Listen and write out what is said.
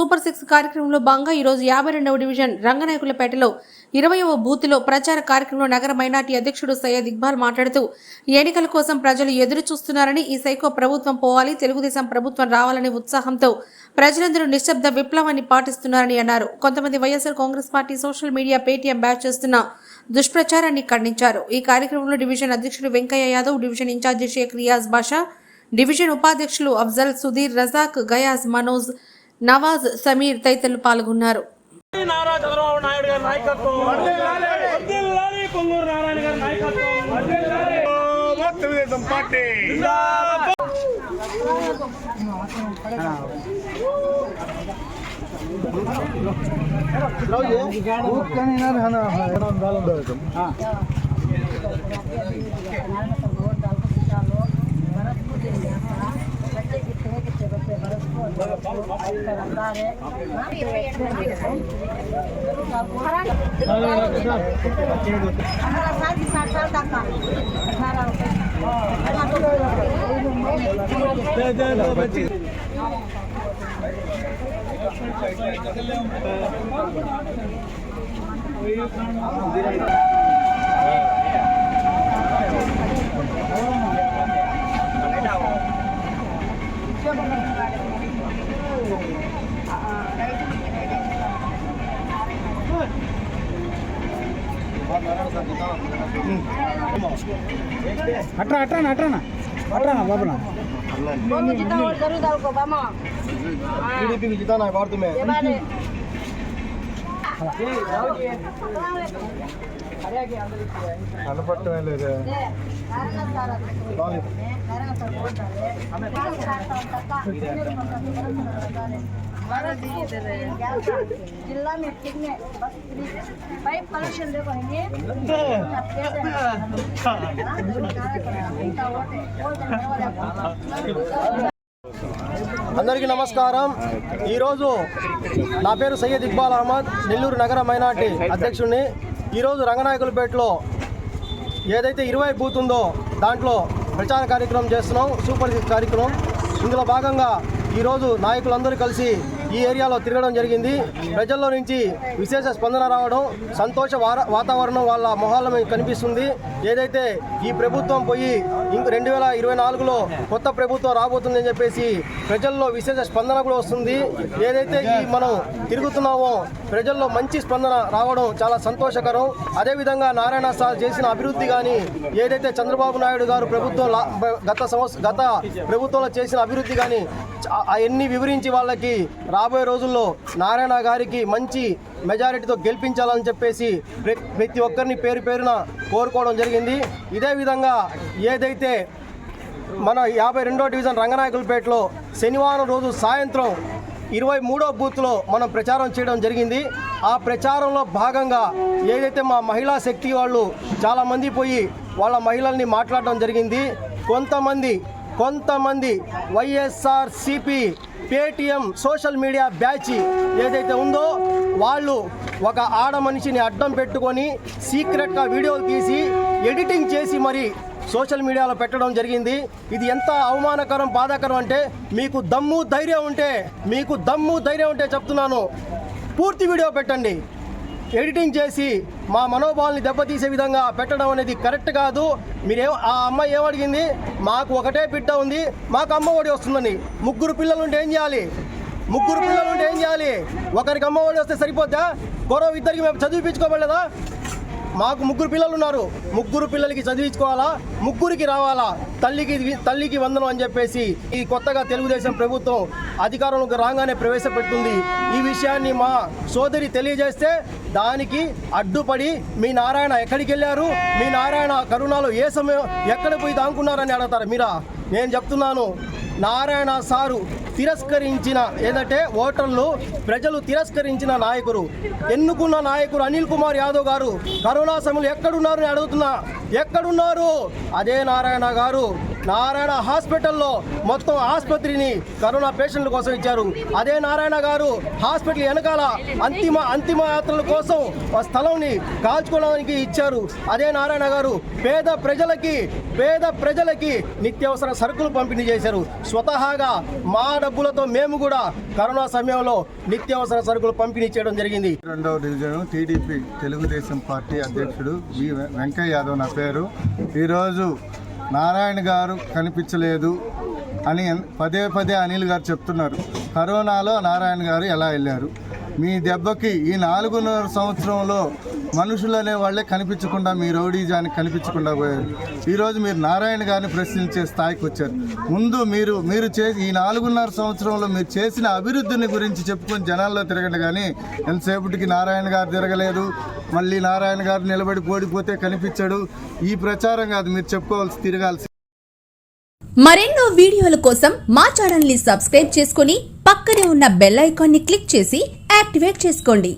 Super 6 కార్యక్రమంలో భాగంగా ఈరోజు 52వ డివిజన్ రంగనాయకులపేటలో 20వ బూత్లో ప్రచార కార్యక్రమంలో నగర మైనార్టీ అధ్యక్షుడు సయ్యద్ ఇక్బాల్ మాట్లాడుతూ ఎన్నికల కోసం ప్రజలు ఎదురు చూస్తున్నారని, ఈ సైకో ప్రభుత్వం పోవాలి, తెలుగుదేశం ప్రభుత్వం రావాలనే ఉత్సాహంతో ప్రజలందరూ నిశ్శబ్ద విప్లవాన్ని పాటిస్తున్నారని అన్నారు. కొంతమంది YSR Congress party social media Paytm batch చేస్తున్న దుష్ప్రచారాన్ని ఖండించారు. ఈ కార్యక్రమంలో డివిజన్ అధ్యక్షుడు వెంకయ్య యాదవ్, డివిజన్ ఇన్ఛార్జి షేక్ రియాజ్ బాషా, డివిజన్ ఉపాధ్యక్షులు అఫ్జల్, సుధీర్, రజాక్, గయాజ్, మనోజ్, నవాజ్, సమీర్ తదితరులు పాల్గొన్నారు. నారా చంద్రబాబు నాయుడు గారి నాయకత్వం, వర్ధిల్లాలి పొంగూరు నారాయణ గారి నాయకత్వం, వర్ధిల్లాలి తెలుగుదేశం పార్టీ. అట్రానా బాబునా जिताना है भारत में. అనపట్టమే లేదు. जिला में पाइप कनेक्शन देखो అందరికీ నమస్కారం. ఈరోజు నా పేరు సయ్యద్ ఇక్బాల్ అహ్మద్, నెల్లూరు నగర మైనార్టీ అధ్యక్షుడిని. ఈరోజు రంగనాయకులపేటలో ఏదైతే 20 బూత్ ఉందో దాంట్లో ప్రచార కార్యక్రమం చేస్తున్నాం, సూపర్ 6 కార్యక్రమం. ఇందులో భాగంగా ఈరోజు నాయకులందరూ కలిసి ఈ ఏరియాలో తిరగడం జరిగింది. ప్రజల్లో నుంచి విశేష స్పందన రావడం, సంతోష వాతావరణం వాళ్ళ మొహాల మీద కనిపిస్తుంది. ఏదైతే ఈ ప్రభుత్వం పోయి 2024లో కొత్త ప్రభుత్వం రాబోతుందని చెప్పేసి ప్రజల్లో విశేష స్పందన కూడా వస్తుంది. ఏదైతే ఈ మనం తిరుగుతున్నామో ప్రజల్లో మంచి స్పందన రావడం చాలా సంతోషకరం. అదేవిధంగా నారాయణ సార్ చేసిన అభివృద్ధి కానీ, ఏదైతే చంద్రబాబు నాయుడు గారు ప్రభుత్వం గత ప్రభుత్వంలో చేసిన అభివృద్ధి కానీ అవన్నీ వివరించి వాళ్ళకి రాబోయే రోజుల్లో నారాయణ గారికి మంచి మెజారిటీతో గెలిపించాలని చెప్పేసి ప్రతి ఒక్కరిని పేరు పేరున కోరుకోవడం జరిగింది. ఇదే విధంగా ఏదైతే మన 52వ డివిజన్ రంగనాయకులపేటలో శనివారం రోజు సాయంత్రం 23వ బూత్లో మనం ప్రచారం చేయడం జరిగింది. ఆ ప్రచారంలో భాగంగా ఏదైతే మా మహిళా శక్తి వాళ్ళు చాలామంది పోయి వాళ్ళ మహిళల్ని మాట్లాడడం జరిగింది. కొంతమంది YSR CP Paytm social media batch ఏదైతే ఉందో వాళ్ళు ఒక ఆడ మనిషిని అడ్డం పెట్టుకొని సీక్రెట్గా వీడియోలు తీసి ఎడిటింగ్ చేసి మరి సోషల్ మీడియాలో పెట్టడం జరిగింది. ఇది ఎంత అవమానకరం, బాధాకరం అంటే మీకు దమ్ము ధైర్యం ఉంటే చెప్తున్నాను, పూర్తి వీడియో పెట్టండి. ఎడిటింగ్ చేసి మా మనోభావాల్ని దెబ్బతీసే విధంగా పెట్టడం అనేది కరెక్ట్ కాదు. ఆ అమ్మాయి ఏమడిగింది, మాకు ఒకటే బిడ్డ ఉంది, మాకు అమ్మ ఒడి వస్తుందని. ముగ్గురు పిల్లలుంటే ఏం చేయాలి? ఒకరికి అమ్మ ఒడి వస్తే సరిపోద్దా? ఇద్దరికి మేము చదివించుకోబడలేదా? మాకు 3 పిల్లలు ఉన్నారు, 3 పిల్లలకి చదివించుకోవాలా, 3కి రావాలా, తల్లికి వందనం అని చెప్పేసి ఈ కొత్తగా తెలుగుదేశం ప్రభుత్వం అధికారంలోకి రాగానే ప్రవేశపెడుతుంది. ఈ విషయాన్ని మా సోదరి తెలియజేస్తే దానికి అడ్డుపడి మీ నారాయణ ఎక్కడికి వెళ్ళారు, మీ నారాయణ కరోనాలో ఏ సమయం ఎక్కడ పోయి దాంకున్నారని అడుగుతారు మీరా? నేను చెప్తున్నాను, నారాయణ సారు తిరస్కరించిన ఏదంటే ఓటర్లు ప్రజలు తిరస్కరించిన నాయకుడు, ఎన్నుకున్న నాయకుడు అనిల్ కుమార్ యాదవ్ గారు కరోనా సమయంలో ఎక్కడున్నారు అని అడుగుతున్నా. ఎక్కడున్నారు? అదే నారాయణ గారు నారాయణ హాస్పిటల్లో మొత్తం ఆసుపత్రిని కరోనా పేషెంట్ల కోసం ఇచ్చారు. అదే నారాయణ గారు హాస్పిటల్ వెనకాల అంతిమ యాత్రల కోసం ఆ స్థలంని కాల్చుకోవడానికి ఇచ్చారు. అదే నారాయణ గారు పేద ప్రజలకి నిత్యావసర సరుకులు పంపిణీ చేశారు. స్వతహాగా మా డబ్బులతో మేము కూడా కరోనా సమయంలో నిత్యావసర సరుకులు పంపిణీ చేయడం జరిగింది. 2వ డివిజన్ టీడీపీ తెలుగుదేశం పార్టీ అధ్యక్షుడు బి వెంకయ్య యాదవ్ నా పేరు. ఈరోజు నారాయణ గారు కనిపించలేదు అని పదే అనిల్ గారు చెప్తున్నారు. కరోనాలో నారాయణ గారు ఎలా వెళ్ళారు? మీ దెబ్బకి ఈ 4.5 సంవత్సరంలో మనుషులు అనే వాళ్ళే కనిపించకుండా మీ రౌడీజానికి కనిపించకుండా పోయారు. ఈరోజు మీరు నారాయణ గారిని ప్రశ్నించే స్థాయికి వచ్చారు. ముందు మీరు చేసి ఈ 4.5 సంవత్సరంలో మీరు చేసిన అభివృద్ధిని గురించి చెప్పుకొని జనాల్లో తిరగండి, కానీ ఎంతసేపటికి నారాయణ గారు తిరగలేదు, మళ్ళీ నారాయణ గారు నిలబడి ఓడిపోతే కనిపించాడు, ఈ ప్రచారం కాదు మీరు చెప్పుకోవాల్సి తిరగాల్సి. మరెన్నో వీడియోల కోసం మా ఛానల్ ని సబ్స్క్రైబ్ చేసుకుని పక్కనే ఉన్న బెల్ ఐకాన్ ని క్లిక్ చేసి యాక్టివేట్ చేసుకోండి.